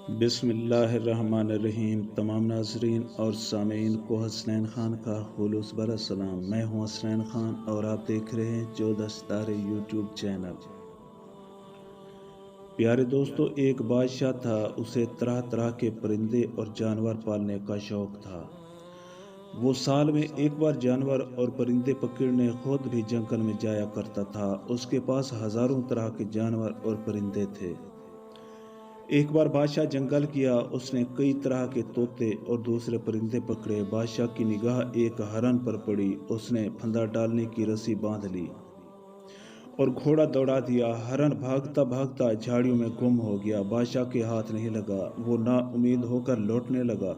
بسم اللہ الرحمن الرحیم۔ تمام ناظرین اور سامعین کو حسنین خان کا خلوص بھرا سلام۔ میں ہوں حسنین خان اور آپ دیکھ رہے ہیں 14 ستارے یوٹیوب چینل۔ پیارے دوستو، ایک بادشاہ تھا، اسے طرح طرح کے پرندے اور جانور پالنے کا شوق تھا۔ وہ سال میں ایک بار جانور اور پرندے پکڑنے خود بھی جنگل میں جایا کرتا تھا۔ اس کے پاس ہزاروں طرح کے جانور اور پرندے تھے۔ ایک بار بادشاہ جنگل گیا، اس نے کئی طرح کے طوطے اور دوسرے پرندے پکڑے۔ بادشاہ کی نگاہ ایک ہرن پر پڑی، اس نے پھندا ڈالنے کی رسی باندھ لی اور گھوڑا دوڑا دیا۔ ہرن بھاگتا بھاگتا جھاڑیوں میں گم ہو گیا، بادشاہ کے ہاتھ نہیں لگا۔ وہ نا امید ہو کر لوٹنے لگا،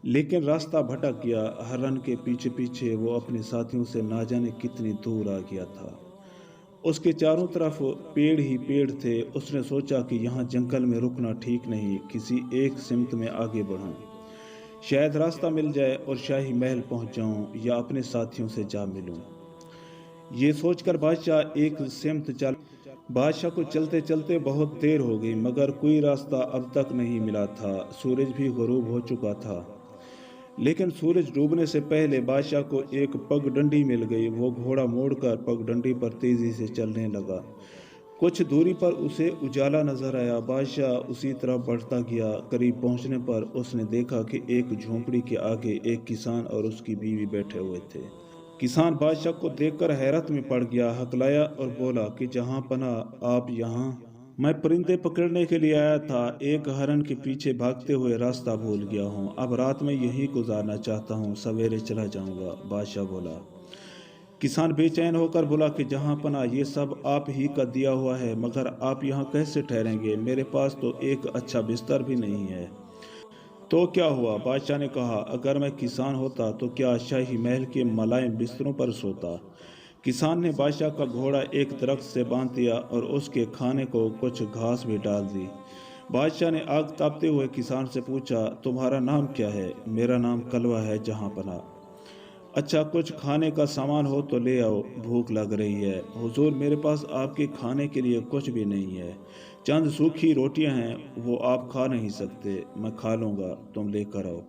لیکن راستہ بھٹک گیا۔ ہرن کے پیچھے پیچھے وہ اپنے ساتھیوں سے نہ جانے کتنی دور آ گیا تھا۔ اس کے چاروں طرف پیڑ ہی پیڑ تھے۔ اس نے سوچا کہ یہاں جنگل میں رکنا ٹھیک نہیں، کسی ایک سمت میں آگے بڑھوں، شاید راستہ مل جائے اور شاہی محل پہنچ جاؤں یا اپنے ساتھیوں سے جا ملوں۔ یہ سوچ کر بادشاہ ایک سمت چل۔ بادشاہ کو چلتے چلتے بہت دیر ہو گئی، مگر کوئی راستہ اب تک نہیں ملا تھا۔ سورج بھی غروب ہو چکا تھا، لیکن سورج ڈوبنے سے پہلے بادشاہ کو ایک پگ ڈنڈی مل گئی۔ وہ گھوڑا موڑ کر پگ ڈنڈی پر تیزی سے چلنے لگا۔ کچھ دوری پر اسے اجالا نظر آیا۔ بادشاہ اسی طرح بڑھتا گیا۔ قریب پہنچنے پر اس نے دیکھا کہ ایک جھونپڑی کے آگے ایک کسان اور اس کی بیوی بیٹھے ہوئے تھے۔ کسان بادشاہ کو دیکھ کر حیرت میں پڑ گیا، ہکلایا اور بولا کہ جہاں پناہ آپ یہاں؟ میں پرندے پکڑنے کے لیے آیا تھا، ایک ہرن کے پیچھے بھاگتے ہوئے راستہ بھول گیا ہوں، اب رات میں یہیں گزارنا چاہتا ہوں، سویرے چلا جاؤں گا۔ بادشاہ بولا۔ کسان بے چین ہو کر بولا کہ جہاں پناہ یہ سب آپ ہی کا دیا ہوا ہے، مگر آپ یہاں کیسے ٹھہریں گے؟ میرے پاس تو ایک اچھا بستر بھی نہیں ہے۔ تو کیا ہوا؟ بادشاہ نے کہا، اگر میں کسان ہوتا تو کیا شاہی محل کے ملائم بستروں پر سوتا؟ کسان نے بادشاہ کا گھوڑا ایک درخت سے باندھ دیا اور اس کے کھانے کو کچھ گھاس بھی ڈال دی۔ بادشاہ نے آگ تاپتے ہوئے کسان سے پوچھا، تمہارا نام کیا ہے؟ میرا نام کلوا ہے جہاں پناہ۔ اچھا، کچھ کھانے کا سامان ہو تو لے آؤ، بھوک لگ رہی ہے۔ حضور، میرے پاس آپ کے کھانے کے لیے کچھ بھی نہیں ہے، چند سوکھی روٹیاں ہیں، وہ آپ کھا نہیں سکتے، میں کھا لوں گا، تم لے کر آؤ۔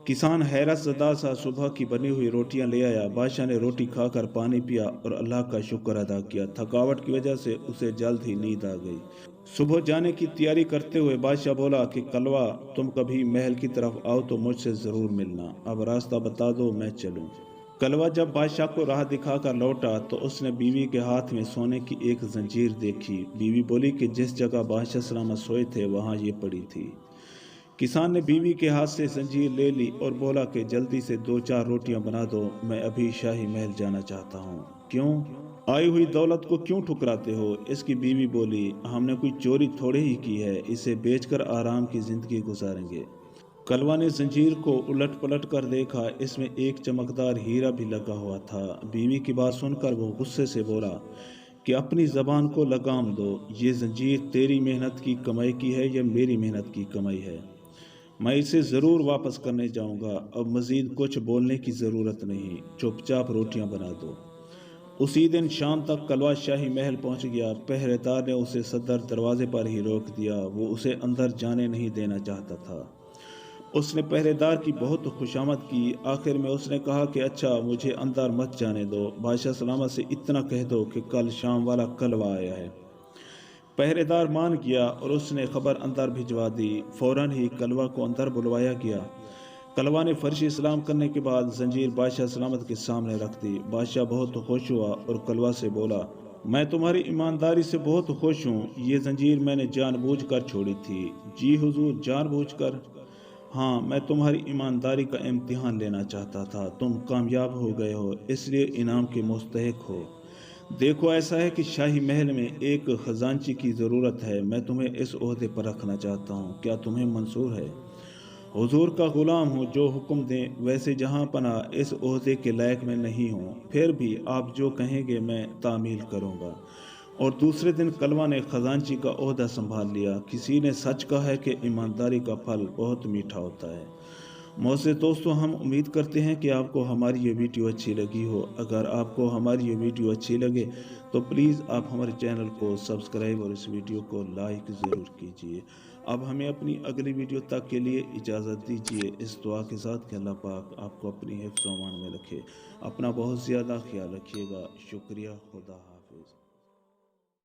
کسان حیرت زدہ سا صبح کی بنی ہوئی روٹیاں لے آیا۔ بادشاہ نے روٹی کھا کر پانی پیا اور اللہ کا شکر ادا کیا۔ تھکاوٹ کی وجہ سے اسے جلد ہی نیند آ گئی۔ صبح جانے کی تیاری کرتے ہوئے بادشاہ بولا کہ کلوا، تم کبھی محل کی طرف آؤ تو مجھ سے ضرور ملنا، اب راستہ بتا دو، میں چلوں۔ کلوا جب بادشاہ کو راہ دکھا کر لوٹا تو اس نے بیوی کے ہاتھ میں سونے کی ایک زنجیر دیکھی۔ بیوی بولی کہ جس جگہ بادشاہ سلامت سوئے تھے وہاں یہ پڑی تھی۔ کسان نے بیوی کے ہاتھ سے زنجیر لے لی اور بولا کہ جلدی سے 2-4 روٹیاں بنا دو، میں ابھی شاہی محل جانا چاہتا ہوں۔ کیوں؟ آئی ہوئی دولت کو کیوں ٹھکراتے ہو؟ اس کی بیوی بولی، ہم نے کوئی چوری تھوڑے ہی کی ہے، اسے بیچ کر آرام کی زندگی گزاریں گے۔ کلوا نے زنجیر کو الٹ پلٹ کر دیکھا، اس میں ایک چمکدار ہیرا بھی لگا ہوا تھا۔ بیوی کی بات سن کر وہ غصے سے بولا کہ اپنی زبان کو لگام دو، یہ زنجیر تیری محنت کی کمائی کی ہے یا میری محنت کی کمائی ہے؟ میں اسے ضرور واپس کرنے جاؤں گا، اب مزید کچھ بولنے کی ضرورت نہیں، چپ چاپ روٹیاں بنا دو۔ اسی دن شام تک کلوا شاہی محل پہنچ گیا۔ پہرے دار نے اسے صدر دروازے پر ہی روک دیا، وہ اسے اندر جانے نہیں دینا چاہتا تھا۔ اس نے پہرے دار کی بہت خوشامد کی، آخر میں اس نے کہا کہ اچھا، مجھے اندر مت جانے دو، بادشاہ سلامت سے اتنا کہہ دو کہ کل شام والا کلوا آیا ہے۔ پہرے دار مان گیا اور اس نے خبر اندر بھجوا دی۔ فوراً ہی کلوا کو اندر بلوایا گیا۔ کلوا نے فرشی سلام کرنے کے بعد زنجیر بادشاہ سلامت کے سامنے رکھ دی۔ بادشاہ بہت خوش ہوا اور کلوا سے بولا، میں تمہاری ایمانداری سے بہت خوش ہوں، یہ زنجیر میں نے جان بوجھ کر چھوڑی تھی۔ جی حضور، جان بوجھ کر؟ ہاں، میں تمہاری ایمانداری کا امتحان لینا چاہتا تھا، تم کامیاب ہو گئے ہو، اس لیے انعام کے مستحق ہو۔ دیکھو، ایسا ہے کہ شاہی محل میں ایک خزانچی کی ضرورت ہے، میں تمہیں اس عہدے پر رکھنا چاہتا ہوں، کیا تمہیں منظور ہے؟ حضور کا غلام ہوں، جو حکم دیں۔ ویسے جہاں پناہ اس عہدے کے لائق میں نہیں ہوں، پھر بھی آپ جو کہیں گے میں تعمیل کروں گا۔ اور دوسرے دن کلوا نے خزانچی کا عہدہ سنبھال لیا۔ کسی نے سچ کہا ہے کہ ایمانداری کا پھل بہت میٹھا ہوتا ہے۔ معزز دوستوں، ہم امید کرتے ہیں کہ آپ کو ہماری یہ ویڈیو اچھی لگی ہو۔ اگر آپ کو ہماری یہ ویڈیو اچھی لگے تو پلیز آپ ہمارے چینل کو سبسکرائب اور اس ویڈیو کو لائک ضرور کیجیے۔ اب ہمیں اپنی اگلی ویڈیو تک کے لیے اجازت دیجیے، اس دعا کے ساتھ کہ اللہ پاک آپ کو اپنی حفظ و امان میں رکھے۔ اپنا بہت زیادہ خیال رکھیے گا۔ شکریہ۔ خدا حافظ۔